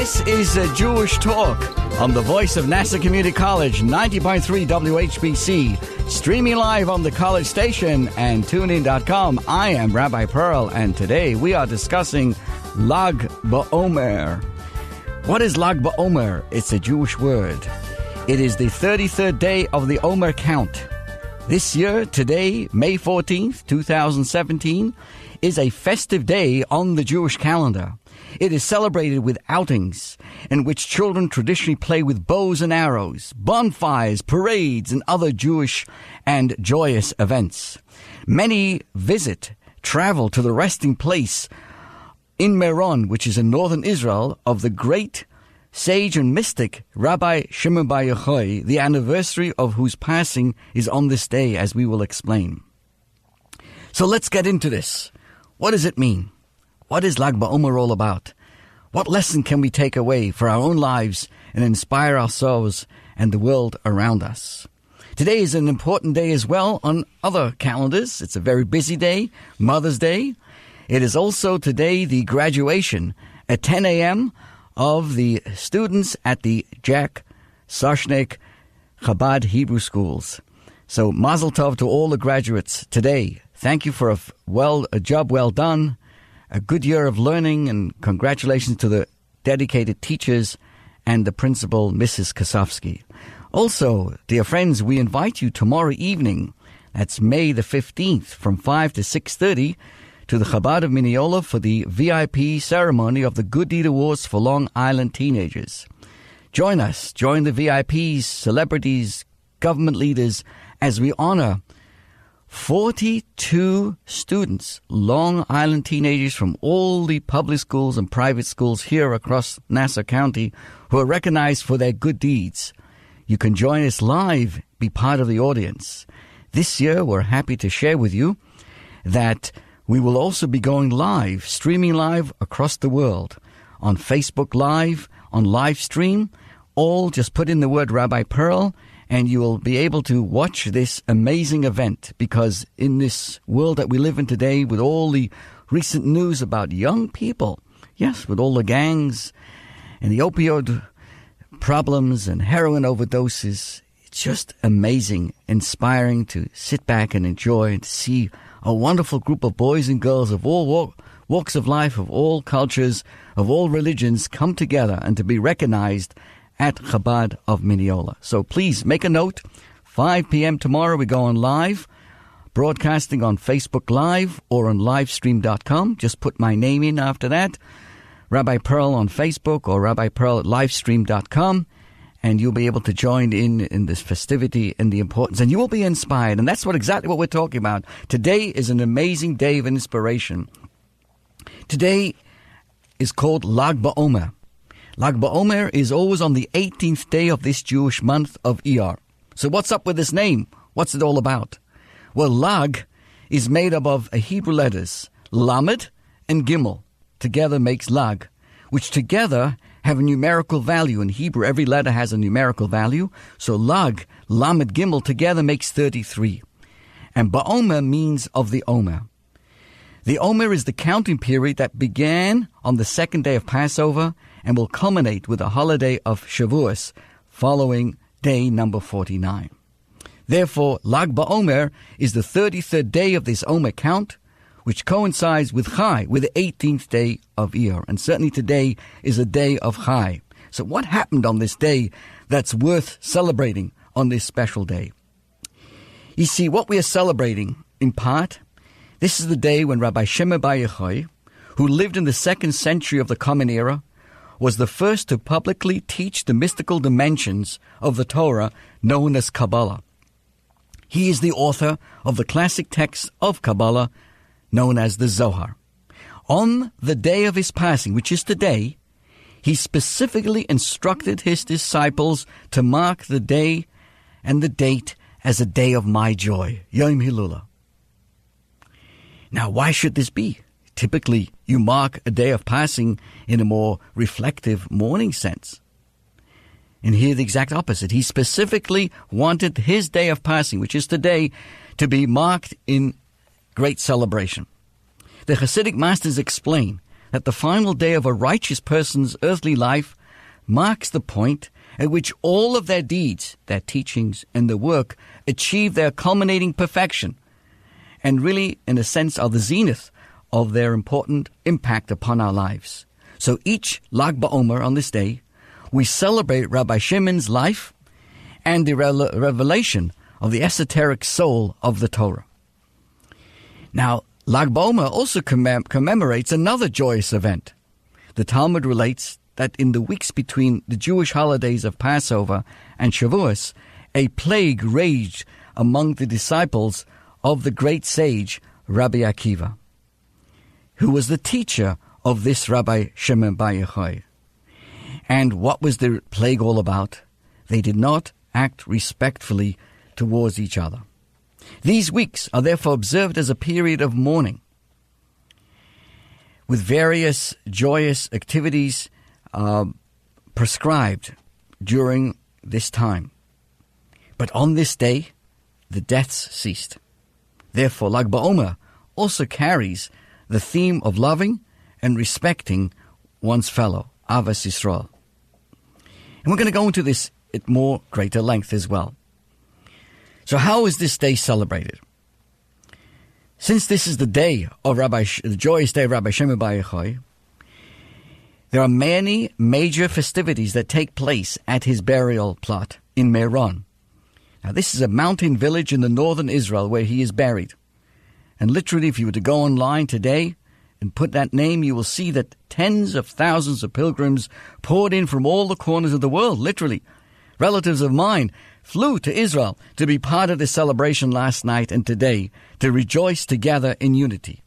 This is Jewish Talk on the voice of Nassau Community College, 90.3 WHBC, streaming live on the college station and tunein.com. I am Rabbi Pearl, and today we are discussing Lag BaOmer. What is Lag BaOmer? It's a Jewish word. It is the 33rd day of the Omer count. This year, today, May 14th, 2017, is a festive day on the Jewish calendar. It is celebrated with outings in which children traditionally play with bows and arrows, bonfires, parades, and other Jewish and joyous events. Many travel to the resting place in Meron, which is in northern Israel, of the great sage and mystic Rabbi Shimon Bar Yochai, the anniversary of whose passing is on this day, as we will explain. So let's get into this. What does it mean? What is Lag BaOmer all about? What lesson can we take away for our own lives and inspire ourselves and the world around us? Today is an important day as well on other calendars. It's a very busy day, Mother's Day. It is also today the graduation at 10 a.m. of the students at the Jack Soshnick Chabad Hebrew Schools. So mazel tov to all the graduates today. Thank you for a job well done. A good year of learning, and congratulations to the dedicated teachers and the principal, Mrs. Kosofsky. Also, dear friends, we invite you tomorrow evening, that's May the 15th, from 5 to 6:30, to the Chabad of Mineola for the VIP ceremony of the Good Deed Awards for Long Island teenagers. Join us, join the VIPs, celebrities, government leaders, as we honor 42 students, Long Island teenagers from all the public schools and private schools here across Nassau County who are recognized for their good deeds. You can join us live, be part of the audience. This year, we're happy to share with you that we will also be going live, streaming live across the world on Facebook Live, on live stream. All just put in the word Rabbi Pearl, and you will be able to watch this amazing event, because in this world that we live in today, with all the recent news about young people, yes, with all the gangs and the opioid problems and heroin overdoses, it's just amazing, inspiring to sit back and enjoy and to see a wonderful group of boys and girls of all walks of life, of all cultures, of all religions come together and to be recognized at Chabad of Mineola. So please make a note. 5 p.m. tomorrow we go on live, broadcasting on Facebook Live or on livestream.com. Just put my name in after that, Rabbi Pearl on Facebook or Rabbi Pearl at livestream.com, and you'll be able to join in this festivity and the importance, and you will be inspired. And that's exactly what we're talking about. Today is an amazing day of inspiration. Today is called Lag BaOmer. Lag BaOmer is always on the 18th day of this Jewish month of Iyar. So what's up with this name? What's it all about? Well, Lag is made up of Hebrew letters, Lamed and Gimel. Together makes Lag, which together have a numerical value. In Hebrew, every letter has a numerical value. So Lag, Lamed, Gimel together makes 33. And BaOmer means of the Omer. The Omer is the counting period that began on the second day of Passover and will culminate with the holiday of Shavuos, following day number 49. Therefore, Lag BaOmer is the 33rd day of this Omer count, which coincides with Chai, with the 18th day of Iyar. And certainly today is a day of Chai. So what happened on this day that's worth celebrating on this special day? You see, what we are celebrating, in part, this is the day when Rabbi Shimon Bar Yochai, who lived in the 2nd century of the Common Era, was the first to publicly teach the mystical dimensions of the Torah known as Kabbalah. He is the author of the classic text of Kabbalah known as the Zohar. On the day of his passing, which is today, he specifically instructed his disciples to mark the day and the date as a day of my joy, Yom Hilula. Now, why should this be? Typically, you mark a day of passing in a more reflective mourning sense. And here the exact opposite. He specifically wanted his day of passing, which is today, to be marked in great celebration. The Hasidic masters explain that the final day of a righteous person's earthly life marks the point at which all of their deeds, their teachings, and their work achieve their culminating perfection, and really, in a sense, are the zenith of their important impact upon our lives. So each Lag BaOmer on this day, we celebrate Rabbi Shimon's life and the revelation of the esoteric soul of the Torah. Now, Lag BaOmer also commemorates another joyous event. The Talmud relates that in the weeks between the Jewish holidays of Passover and Shavuos, a plague raged among the disciples of the great sage Rabbi Akiva, who was the teacher of this Rabbi Shimon bar Yochai. And what was the plague all about? They did not act respectfully towards each other. These weeks are therefore observed as a period of mourning, with various joyous activities prescribed during this time. But on this day, the deaths ceased. Therefore, Lag BaOmer also carries the theme of loving and respecting one's fellow, Avas Yisrael. And we're going to go into this at more greater length as well. So how is this day celebrated? Since this is the day of the joyous day of Rabbi Shimon bar Yochai, there are many major festivities that take place at his burial plot in Meron. Now, this is a mountain village in the northern Israel where he is buried. And literally, if you were to go online today and put that name, you will see that tens of thousands of pilgrims poured in from all the corners of the world, literally. Relatives of mine flew to Israel to be part of this celebration last night and today, to rejoice together in unity.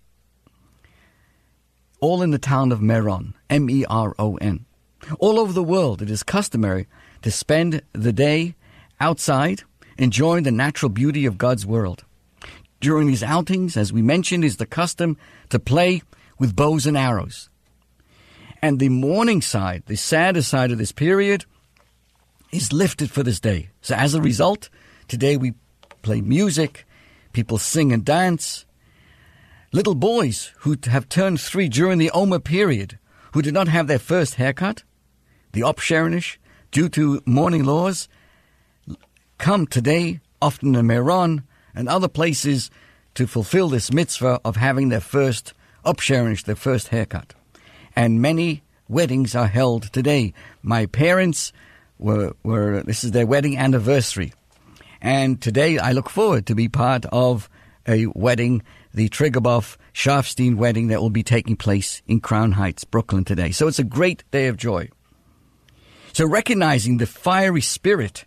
All in the town of Meron, M-E-R-O-N. All over the world, it is customary to spend the day outside, enjoying the natural beauty of God's world. During these outings, as we mentioned, is the custom to play with bows and arrows. And the mourning side, the sadder side of this period, is lifted for this day. So as a result, today we play music, people sing and dance. Little boys who have turned 3 during the Omer period, who did not have their first haircut, the Opsherenish, due to mourning laws, come today, often in Meron and other places, to fulfill this mitzvah of having their first Opsherenish, their first haircut. And many weddings are held today. My parents this is their wedding anniversary. And today I look forward to be part of a wedding, the Triggerboff Sharfstein wedding that will be taking place in Crown Heights, Brooklyn today. So it's a great day of joy. So recognizing the fiery spirit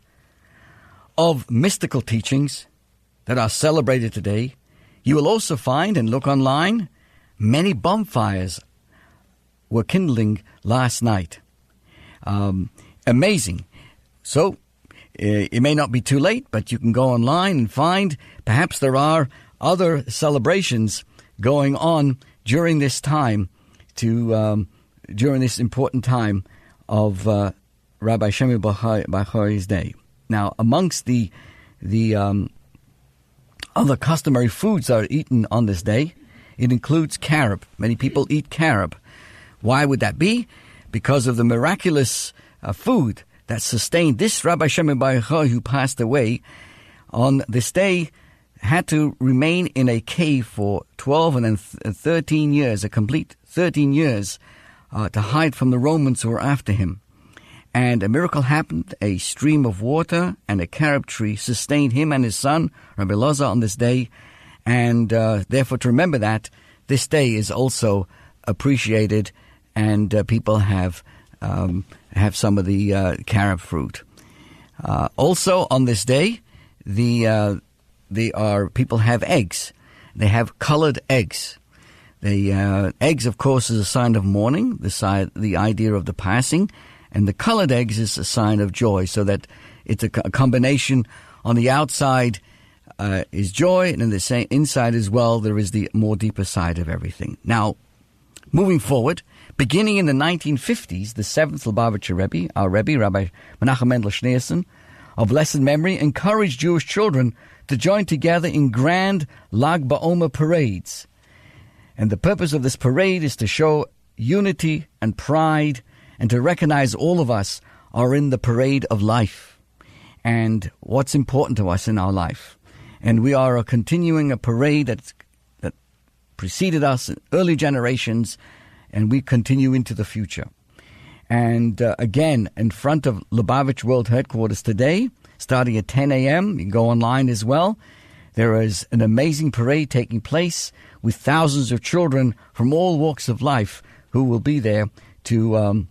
of mystical teachings that are celebrated today, you will also find, and look online, many bonfires were kindling last night. Amazing. So it may not be too late, but you can go online and find perhaps there are other celebrations going on during this time, during this important time of Rabbi Shimon bar Yochai's day. Now, amongst the other customary foods that are eaten on this day, it includes carob. Many people eat carob. Why would that be? Because of the miraculous food that sustained this Rabbi Shimon bar Yochai, who passed away on this day, had to remain in a cave for 12 and then 13 years, a complete 13 years, to hide from the Romans who were after him. And a miracle happened. A stream of water and a carob tree sustained him and his son, Rabbi Elazar, on this day. And therefore, to remember that, this day is also appreciated, and people have some of the carob fruit. Also, on this day, people have eggs. They have colored eggs. Eggs, of course, is a sign of mourning, the idea of the passing. And the colored eggs is a sign of joy, so that it's a combination. On the outside is joy, and in the inside as well, there is the more deeper side of everything. Now, moving forward, beginning in the 1950s, the 7th Lubavitcher Rebbe, our Rebbe, Rabbi Menachem Mendel Schneerson, of blessed memory, encouraged Jewish children to join together in grand Lag BaOmer parades. And the purpose of this parade is to show unity and pride, and to recognize all of us are in the parade of life and what's important to us in our life. And we are continuing a parade that preceded us in early generations, and we continue into the future. And again, in front of Lubavitch World Headquarters today, starting at 10 a.m., you can go online as well. There is an amazing parade taking place with thousands of children from all walks of life who will be there to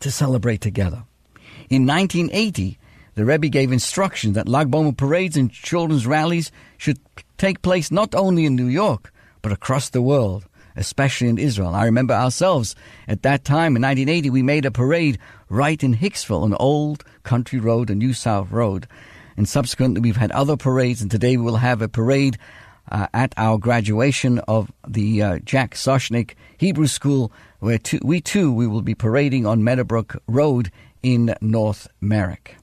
celebrate together. In 1980, the Rebbe gave instructions that Lag BaOmer parades and children's rallies should take place not only in New York, but across the world, especially in Israel. I remember ourselves at that time in 1980, we made a parade right in Hicksville, an old country road, a New South Road. And subsequently, we've had other parades, and today we will have a parade at our graduation of the Jack Soshnick Hebrew School, where we will be parading on Meadowbrook Road in North Merrick.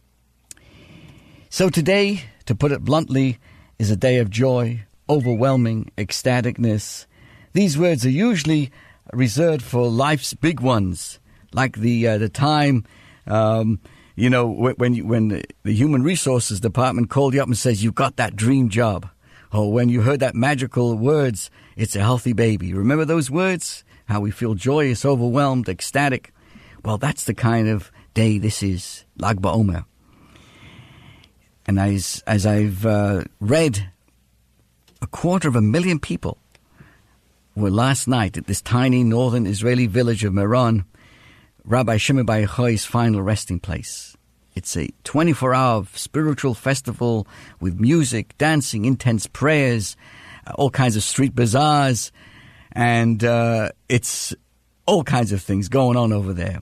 So today, to put it bluntly, is a day of joy, overwhelming ecstaticness. These words are usually reserved for life's big ones, like the time, when the Human Resources Department called you up and says, "You got that dream job." Or when you heard that magical words, "It's a healthy baby." Remember those words? How we feel joyous, overwhelmed, ecstatic. Well, that's the kind of day this is, Lag BaOmer. And as I've read, 250,000 people were last night at this tiny northern Israeli village of Meron, Rabbi Shimon Bar Yochai's final resting place. It's a 24-hour spiritual festival with music, dancing, intense prayers, all kinds of street bazaars, and it's all kinds of things going on over there.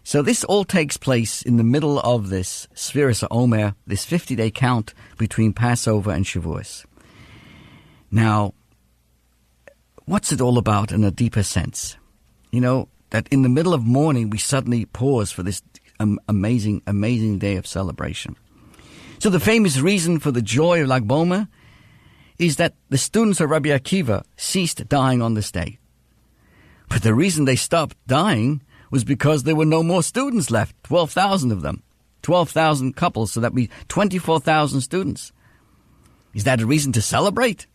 So this all takes place in the middle of this Sfiras HaOmer, this 50-day count between Passover and Shavuos. Now, what's it all about in a deeper sense? You know, that in the middle of morning, we suddenly pause for this amazing, amazing day of celebration. So the famous reason for the joy of Lag BaOmer is that the students of Rabbi Akiva ceased dying on this day. But the reason they stopped dying was because there were no more students left, 12,000 of them, 12,000 couples, so that would be 24,000 students. Is that a reason to celebrate?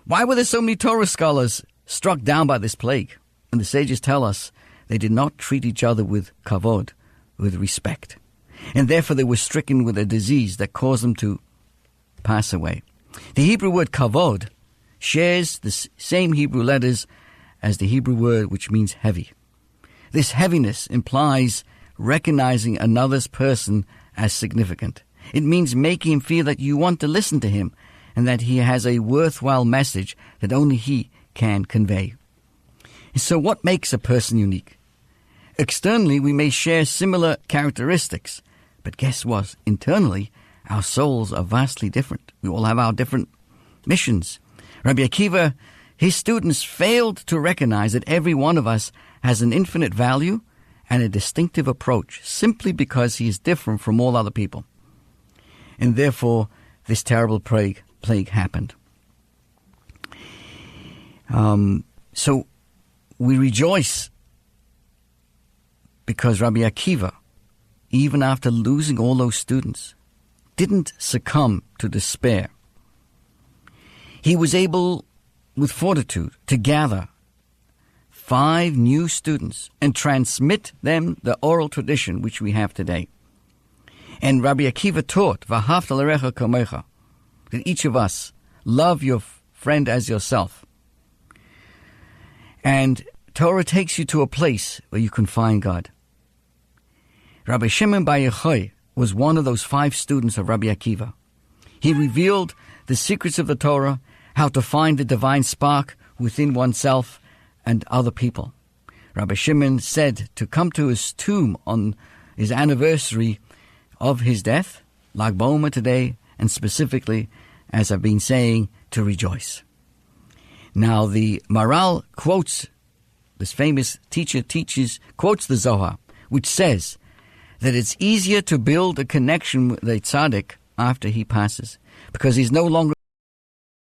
Why were there so many Torah scholars struck down by this plague? And the sages tell us they did not treat each other with kavod, with respect. And therefore they were stricken with a disease that caused them to pass away. The Hebrew word kavod shares the same Hebrew letters as the Hebrew word which means heavy. This heaviness implies recognizing another's person as significant. It means making him feel that you want to listen to him and that he has a worthwhile message that only he can convey. So what makes a person unique? Externally, we may share similar characteristics, but guess what? Internally, our souls are vastly different. We all have our different missions. Rabbi Akiva, his students failed to recognize that every one of us has an infinite value and a distinctive approach simply because he is different from all other people. And therefore, this terrible plague happened. So we rejoice because Rabbi Akiva, even after losing all those students, didn't succumb to despair. He was able, with fortitude, to gather 5 new students and transmit them the oral tradition which we have today. And Rabbi Akiva taught, V'ahavta l'recha kamecha, that each of us love your friend as yourself. And Torah takes you to a place where you can find God. Rabbi Shimon Bar Yochai was one of those 5 students of Rabbi Akiva. He revealed the secrets of the Torah, how to find the divine spark within oneself and other people. Rabbi Shimon said to come to his tomb on his anniversary of his death, Lag BaOmer today, and specifically, as I've been saying, to rejoice. Now the Maharal quotes, this famous teacher quotes the Zohar, which says that it's easier to build a connection with a tzaddik after he passes, because he's no longer